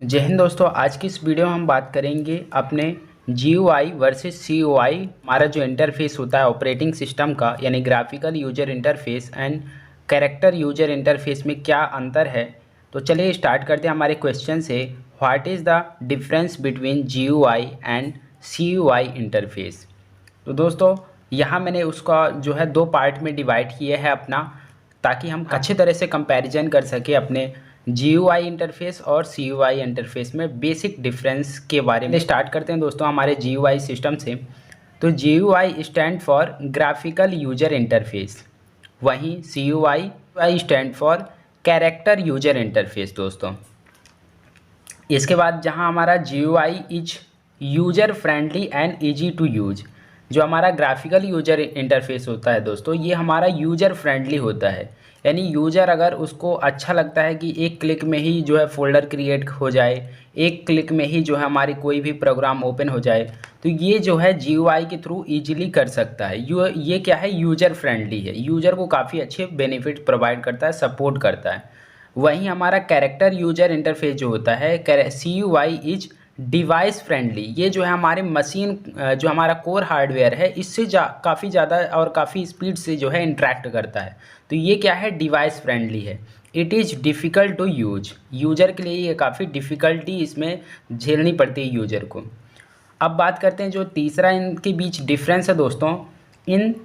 जय हिंद दोस्तों। आज की इस वीडियो में हम बात करेंगे अपने GUI वर्सेस CUI। हमारा जो इंटरफेस होता है ऑपरेटिंग सिस्टम का, यानी graphical user interface and character user interface में क्या अंतर है। तो चलिए स्टार्ट करते हैं हमारे क्वेश्चन से। What is the difference between GUI and CUI interface. तो दोस्तों यहाँ मैंने उसका जो है दो पार्ट में डिवाइड किया है अपना, ताकि हम अच्छे तरह से कंपैरिजन कर सके अपने GUI इंटरफेस और CUI इंटरफेस में बेसिक डिफरेंस के बारे में। स्टार्ट करते हैं दोस्तों हमारे GUI सिस्टम से। तो GUI stand for graphical user interface, वहीं CUI stand for character user interface दोस्तों। इसके बाद जहां हमारा GUI is user friendly and easy to use, जो हमारा ग्राफिकल यूजर इंटरफेस होता है दोस्तों, ये हमारा यूजर फ्रेंडली होता है। यानी यूज़र अगर उसको अच्छा लगता है कि एक क्लिक में ही जो है फ़ोल्डर क्रिएट हो जाए, एक क्लिक में ही जो है हमारी कोई भी प्रोग्राम ओपन हो जाए, तो ये जो है GUI के थ्रू इजीली कर सकता है। ये क्या है, यूज़र फ्रेंडली है, यूज़र को काफ़ी अच्छे बेनिफिट प्रोवाइड करता है, सपोर्ट करता है। वहीं हमारा कैरेक्टर यूजर इंटरफेस जो होता है CUI इज डिवाइस फ्रेंडली। ये जो है हमारे मशीन जो हमारा कोर हार्डवेयर है, इससे काफ़ी ज़्यादा और काफ़ी स्पीड से जो है इंटरेक्ट करता है। तो ये क्या है, डिवाइस फ्रेंडली है। It is difficult to use, user के लिए ये काफ़ी डिफ़िकल्टी इसमें झेलनी पड़ती है यूज़र को। अब बात करते हैं जो तीसरा इनके बीच डिफरेंस है दोस्तों। इन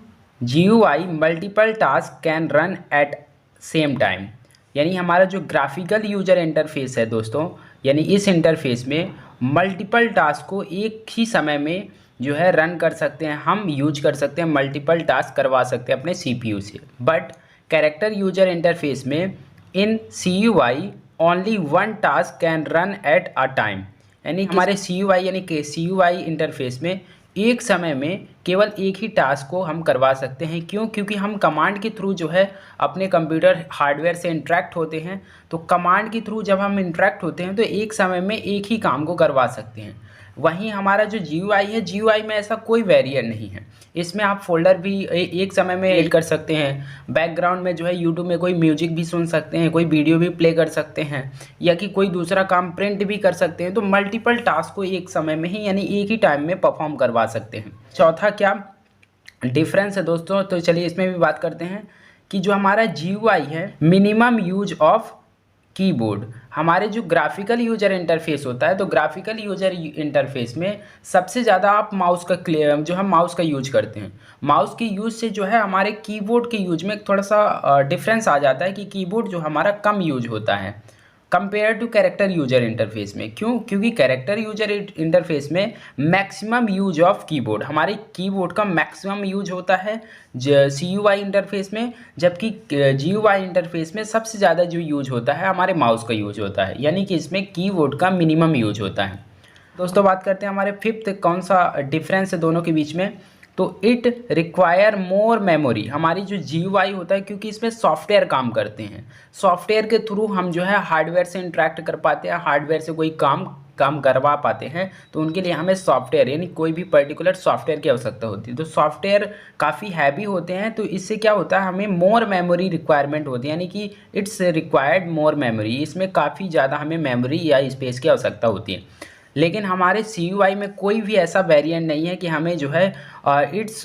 GUI multiple task can run at same time. यानी हमारा जो ग्राफिकल यूजर इंटरफेस है दोस्तों, यानी इस इंटरफेस में मल्टीपल टास्क को एक ही समय में जो है रन कर सकते हैं, हम यूज कर सकते हैं, मल्टीपल टास्क करवा सकते हैं अपने CPU से। बट कैरेक्टर यूजर इंटरफेस में इन CUI only one task can run at a time. यानी हमारे CUI यानी कि CUI इंटरफेस में एक समय में केवल एक ही टास्क को हम करवा सकते हैं। क्यों? क्योंकि हम कमांड के थ्रू जो है अपने कंप्यूटर हार्डवेयर से इंटरेक्ट होते हैं। तो कमांड के थ्रू जब हम इंटरेक्ट होते हैं तो एक समय में एक ही काम को करवा सकते हैं। वहीं हमारा जो GUI है, GUI में ऐसा कोई वेरिएंट नहीं है। इसमें आप फोल्डर भी एक समय में एड कर सकते हैं, बैकग्राउंड में जो है यूट्यूब में कोई म्यूजिक भी सुन सकते हैं, कोई वीडियो भी प्ले कर सकते हैं, या कि कोई दूसरा काम प्रिंट भी कर सकते हैं। तो मल्टीपल टास्क को एक समय में ही यानी एक ही टाइम में परफॉर्म करवा सकते हैं। चौथा क्या डिफरेंस है दोस्तों, तो चलिए इसमें भी बात करते हैं कि जो हमारा GUI है, मिनिमम यूज ऑफ कीबोर्ड। हमारे जो ग्राफिकल यूजर इंटरफेस होता है, तो ग्राफिकल यूजर इंटरफेस में सबसे ज़्यादा आप माउस का जो है माउस का यूज करते हैं। माउस की यूज से जो है हमारे कीबोर्ड के यूज में थोड़ा सा डिफरेंस आ जाता है कि कीबोर्ड जो हमारा कम यूज होता है compare to character user interface में। क्यों? क्योंकि कैरेक्टर यूजर इंटरफेस में मैक्सिमम यूज ऑफ कीबोर्ड, हमारे कीबोर्ड का मैक्सिमम यूज होता है CUI इंटरफेस में, जबकि GUI इंटरफेस में सबसे ज़्यादा जो यूज होता है हमारे माउस का यूज होता है, यानी कि इसमें कीबोर्ड का मिनिमम यूज होता है। दोस्तों बात करते हैं हमारे फिफ्थ कौन सा डिफरेंस है दोनों के बीच में। तो इट रिक्वायर मोर मेमोरी। हमारी जो GUI होता है, क्योंकि इसमें सॉफ्टवेयर काम करते हैं, सॉफ्टवेयर के थ्रू हम जो है हार्डवेयर से इंटरेक्ट कर पाते हैं, हार्डवेयर से कोई काम करवा पाते हैं। तो उनके लिए हमें सॉफ्टवेयर यानी कोई भी पर्टिकुलर सॉफ्टवेयर की आवश्यकता होती है। तो सॉफ्टवेयर काफ़ी हैवी होते हैं, तो इससे क्या होता है, हमें मोर मेमोरी रिक्वायरमेंट होती है, यानी कि इट्स रिक्वायर्ड मोर मेमोरी। इसमें काफ़ी ज़्यादा हमें मेमोरी या स्पेस की आवश्यकता होती है। लेकिन हमारे CUI में कोई भी ऐसा वेरिएंट नहीं है कि हमें जो है इट्स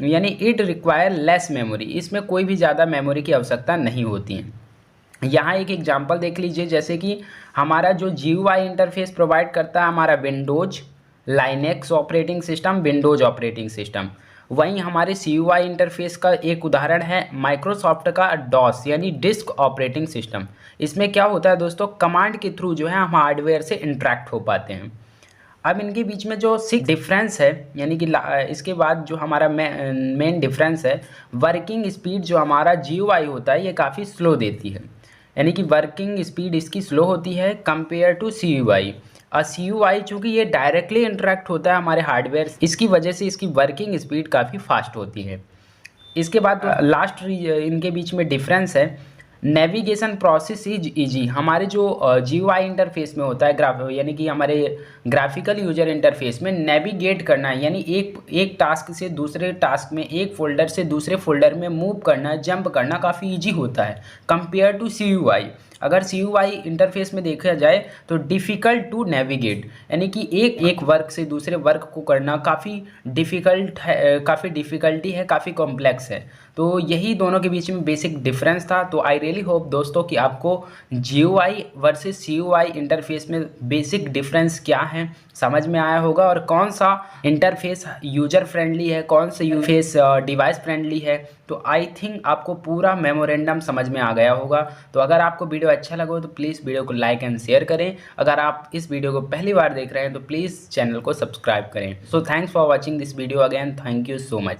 यानी इट रिक्वायर लेस मेमोरी, इसमें कोई भी ज़्यादा मेमोरी की आवश्यकता नहीं होती है। यहाँ एक एग्जांपल देख लीजिए, जैसे कि हमारा जो GUI इंटरफेस प्रोवाइड करता है हमारा Windows Linux operating system, Windows operating system. वहीं हमारे CUI इंटरफेस का एक उदाहरण है माइक्रोसॉफ्ट का DOS यानी डिस्क ऑपरेटिंग सिस्टम। इसमें क्या होता है दोस्तों, कमांड के थ्रू जो है हम हार्डवेयर से इंटरेक्ट हो पाते हैं। अब इनके बीच में जो 6 डिफरेंस है, यानी कि इसके बाद जो हमारा मेन डिफरेंस है, वर्किंग स्पीड जो हमारा GUI होता है ये काफ़ी स्लो देती है, यानी कि वर्किंग स्पीड इसकी स्लो होती है कंपेयर टू CUI। और CUI चूँकि ये डायरेक्टली इंटरेक्ट होता है हमारे हार्डवेयर, इसकी वजह से इसकी वर्किंग स्पीड काफ़ी फास्ट होती है। इसके बाद लास्ट इनके बीच में डिफरेंस है, नेविगेशन प्रोसेस इज इजी। हमारे जो GUI इंटरफेस में होता है यानी कि हमारे ग्राफिकल यूजर इंटरफेस में नेविगेट करना है, यानी एक टास्क से दूसरे टास्क में, एक फोल्डर से दूसरे फोल्डर में मूव करना, जंप करना काफ़ी इजी होता है कंपेयर टू CUI। अगर CUI इंटरफेस में देखा जाए तो डिफ़िकल्ट टू नेविगेट, यानी कि एक वर्क से दूसरे वर्क को करना काफ़ी डिफ़िकल्ट है, काफ़ी डिफ़िकल्टी है, काफ़ी कॉम्प्लेक्स है। तो यही दोनों के बीच में बेसिक डिफरेंस था। तो आई रियली होप दोस्तों कि आपको GUI वर्सेस CUI इंटरफेस में बेसिक डिफरेंस क्या है समझ में आया होगा, और कौन सा इंटरफेस यूजर फ्रेंडली है, कौन सा इंटरफेस डिवाइस फ्रेंडली है। तो आई थिंक आपको पूरा मेमोरेंडम समझ में आ गया होगा। तो अगर आपको वीडियो अच्छा लगा हो तो प्लीज़ वीडियो को लाइक एंड शेयर करें। अगर आप इस वीडियो को पहली बार देख रहे हैं तो प्लीज़ चैनल को सब्सक्राइब करें। So thanks for watching this video again, thank you so much.